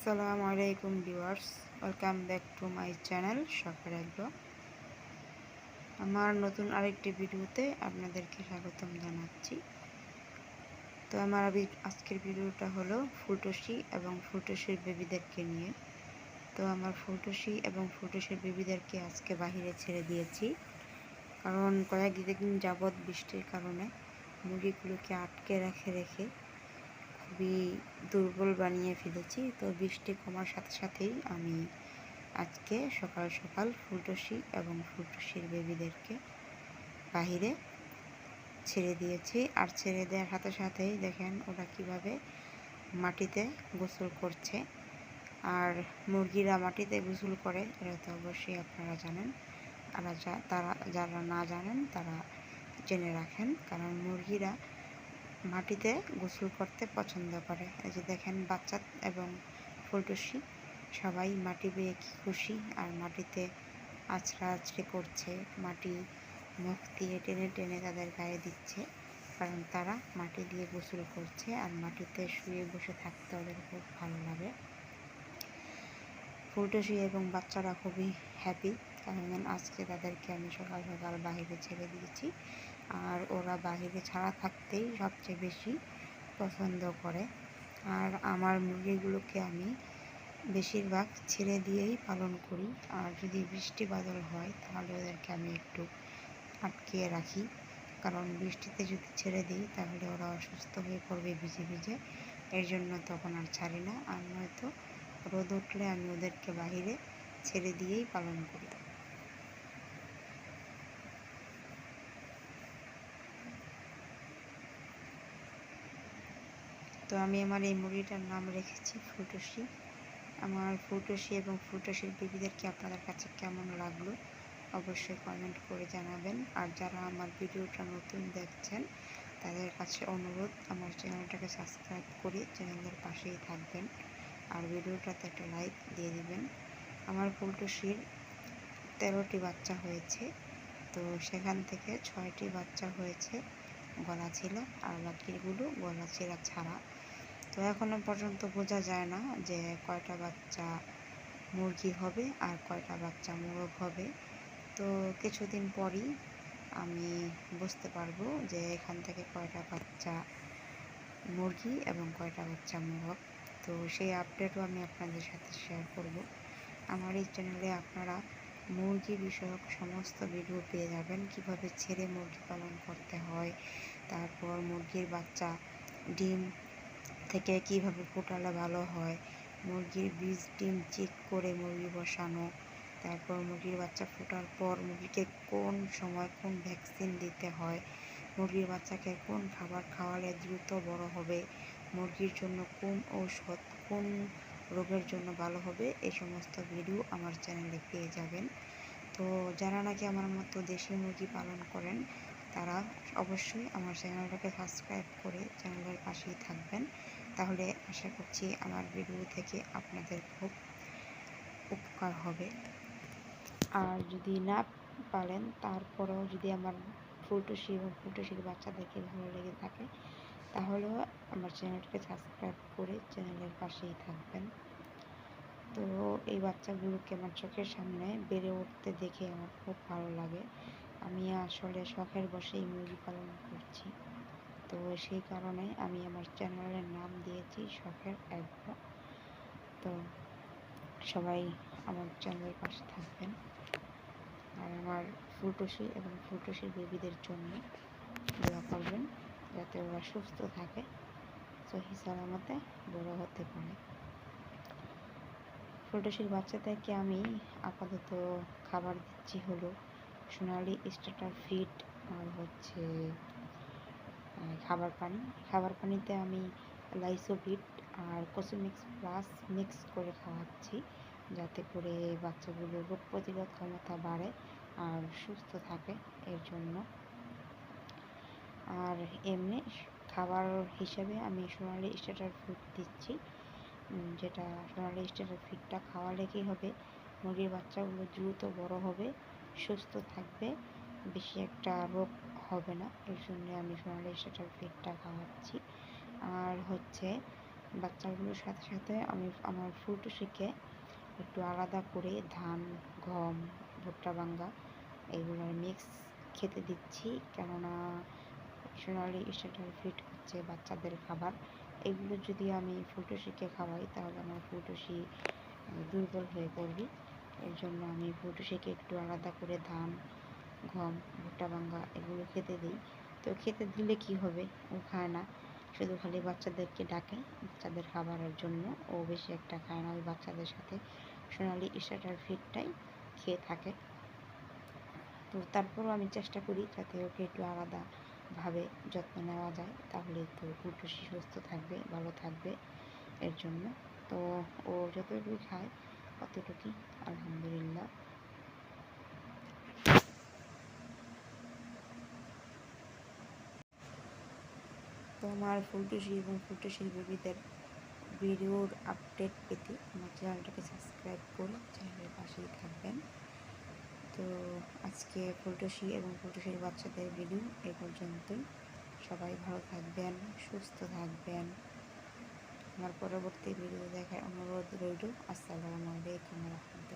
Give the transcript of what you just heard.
আসসালামু আলাইকুম viewers, welcome back to my channel শখের আগ্রহ। আমার নতুন আরেকটি ভিডিওতে আপনাদেরকে স্বাগতম জানাচ্ছি। তো আমার আজকের ভিডিওটা হলো ফুলটুসি এবং ফুলটুসির বেবিদেরকে নিয়ে। তো আমার ফুলটুসি এবং ফুলটুসির বেবিদেরকে আজকে বাহিরে ছেড়ে দিয়েছি, কারণ কয়েকদিন যাবৎ বৃষ্টির কারণে মুরগিগুলোকে আটকে রেখে খুবই দুর্বল বানিয়ে ফেলেছি। তো বৃষ্টি কমার সাথে সাথেই আমি আজকে সকাল সকাল ফুলটুসি এবং ফুলটুসির বেবিদেরকে বাহিরে ছেড়ে দিয়েছি। আর ছেড়ে দেওয়ার সাথে সাথেই দেখেন ওরা কিভাবে মাটিতে গোসল করছে। আর মুরগিরা মাটিতে গোসল করে এটা তো অবশ্যই আপনারা জানেন, আর যারা না জানেন তারা জেনে রাখেন, কারণ মুরগিরা মাটিতে গোসল করতে পছন্দ করে। এই যে দেখেন বাচ্চা এবং ফুলটুসি সবাই মাটি পেয়ে কি খুশি, আর মাটিতে আছড়াআছড়ি করছে, মাটি মুখ দিয়ে টেনে টেনে তাদের গায়ে দিচ্ছে, কারণ তারা মাটি দিয়ে গোসল করছে আর মাটিতে শুয়ে বসে থাকতে ওদের খুব ভালো লাগে। ফুলটুসি এবং বাচ্চারা খুবই হ্যাপি, কারণ আজকে তাদেরকে আমি সকাল সকাল বাহিরে ছেড়ে দিয়েছি। আর ওরা বাহিরে ছাড়া থাকতেই সবচেয়ে বেশি পছন্দ করে। আর আমার মুরগিগুলোকে আমি বেশিরভাগ ছেড়ে দিয়েই পালন করি। আর যদি বৃষ্টি বাদল হয় তাহলে ওদেরকে আমি একটু আটকিয়ে রাখি, কারণ বৃষ্টিতে যদি ছেড়ে দিই তাহলে ওরা অসুস্থ হয়ে পড়বে ভিজে ভিজে। এর জন্য তখন আর ছাড়ি না, আর নয়তো রোদ উঠলে আমি ওদেরকে বাহিরে ছেড়ে দিয়েই পালন করি। তো আমি আমার এই মুরগিটার নাম রেখেছি ফুলটুসি। আমার ফুলটুসি এবং ফুলটুসির বেবিদেরকে আপনাদের কাছে কেমন লাগলো অবশ্যই কমেন্ট করে জানাবেন। আর যারা আমার ভিডিওটা নতুন দেখছেন তাদের কাছে অনুরোধ, আমার চ্যানেলটাকে সাবস্ক্রাইব করে চ্যানেলের পাশেই থাকবেন আর ভিডিওটাতে একটা লাইক দিয়ে দিবেন। আমার ফুলটুসির 13টি বাচ্চা হয়েছে, তো সেখান থেকে 6টি বাচ্চা হয়েছে গলা ছিল, আর বাকিগুলো গলা ছিঁড়া ছাড়া। তো এখনো পর্যন্ত বোঝা যায় না যে কয়টা বাচ্চা মুরগি হবে আর কয়টা বাচ্চা মোরগ হবে। তো কিছুদিন পরই আমি বুঝতে পারবো যে এখান থেকে কয়টা বাচ্চা মুরগি এবং কয়টা বাচ্চা মোরগ। তো সেই আপডেটও আমি আপনাদের সাথে শেয়ার করব। আমার এই চ্যানেলে আপনারা মুরগি বিষয়ক সমস্ত ভিডিও পেয়ে যাবেন, কিভাবে ছেড়ে মুরগি পালন করতে হয়, তারপর মুরগির বাচ্চা ডিম থেকে কিভাবে ফোটালে ভালো হয়, মুরগির বীজ ডিম চেক করে মুরগি বসানো, তারপর মুরগির বাচ্চা ফোটার পর মুরগিকে কোন সময় কোন ভ্যাকসিন দিতে হয়, মুরগির বাচ্চাকে কোন খাবার খাওয়ালে দ্রুত বড় হবে, মুরগির জন্য কোন ঔষধ কোন রোগের জন্য ভালো হবে, এই সমস্ত ভিডিও আমার চ্যানেলে পেয়ে যাবেন। তো যারা নাকি আমার মতো দেশি মুরগি পালন করেন তারা অবশ্যই আমার চ্যানেলটাকে সাবস্ক্রাইব করে চ্যানেলের পাশেই থাকবেন, তাহলে আশা করছি আমার ভিডিও থেকে আপনাদের খুব উপকার হবে। আর যদি না পারেন তারপরেও যদি আমার ফুলটুসি এবং ফুলটুসির বাচ্চাদেরকে ভালো লেগে থাকে তাহলেও আমার চ্যানেলটাকে সাবস্ক্রাইব করে চ্যানেলের পাশেই থাকবেন। তো এই বাচ্চাগুলোকে আমার চোখের সামনে বেড়ে উঠতে দেখে আমার খুব ভালো লাগে। আমি আসলে শখের বশেই মুরগি পালন করছি, তো সেই কারণে আমি আমার চ্যানেলের নাম দিয়েছি শখের আগ্রহ। তো সবাই আমার চ্যানেলের পাশে থাকবেন আর আমার ফুলটুসি এবং ফুলটুসির বেবিদের জন্য দোয়া করবেন, যাতে ওরা সুস্থ থাকে, সহি সালামতে বড় হতে পারে। ফুলটুসির বাচ্চাদেরকে আমি আপাতত খাবার দিচ্ছি হলো সোনালি স্টার্টার ফিড আর হচ্ছে খাবার পানিতে আমি লাইসোবিট আর কোসোমিক্স প্লাস মিক্স করে খাওয়াচ্ছি, যাতে করে বাচ্চাগুলোর রোগ প্রতিরোধ ক্ষমতা বাড়ে আর সুস্থ থাকে এর জন্য। আর এমনি খাবার হিসেবে আমি সোনালি স্টার্টার ফিড দিচ্ছি, যেটা সোনালি স্টার্টার ফিডটা খাওয়ালে কী হবে, মুরগির বাচ্চাগুলো দ্রুত বড় হবে, সুস্থ থাকবে, বেশি একটা রোগ হবে না, এর জন্য আমি সোনালি স্টার্টার ফিডটা খাওয়াচ্ছি। আর হচ্ছে বাচ্চাগুলোর সাথে সাথে আমি আমার ফুটুসিকে একটু আলাদা করে ধান, গম, ভুট্টা ভাঙ্গা এগুলোর মিক্স খেতে দিচ্ছি, কেননা সোনালি স্টার্টার ফিড হচ্ছে বাচ্চাদের খাবার। এগুলো যদি আমি ফুটুসিকে খাওয়াই তাহলে আমার ফুটুসি দুর্বল হয়ে পড়বে। এর জন্য আমি ফুটুসিকে একটু আলাদা করে ধান, গম, ভুট্টা ভাঙ্গা এগুলো খেতে দিই। তো খেতে দিলে কি হবে, ও খায় না, শুধু খালি বাচ্চাদেরকে ডাকে বাচ্চাদের খাবারের জন্য। ও বেশি একটা খায় না, ওই বাচ্চাদের সাথে সোনালি স্টার্টার ফিডটাই খেয়ে থাকে। তো তারপরও আমি চেষ্টা করি যাতে ওকে একটু আলাদাভাবে যত্ন নেওয়া যায়, তাহলে তো ফুটুসি সুস্থ থাকবে, ভালো থাকবে। এর জন্য তো ও যতটুকুই খায় ততটুকুই আলহামদুলিল্লাহ। তো আমার ফুটুসি এবং ফুটুসির বেবিদের ভিডিওর আপডেট পেতে আমার চ্যানেলটাকে সাবস্ক্রাইব করে চ্যানেলের পাশেই থাকবেন। তো আজকে ফুটুসি এবং ফুটুসির বাচ্চাদের ভিডিও এ পর্যন্তই। সবাই ভালো থাকবেন, সুস্থ থাকবেন। আমার পরবর্তী ভিডিও দেখার অনুরোধ রইল। আসসালামু আলাইকুম ওয়া রাহমাতুল্লাহ।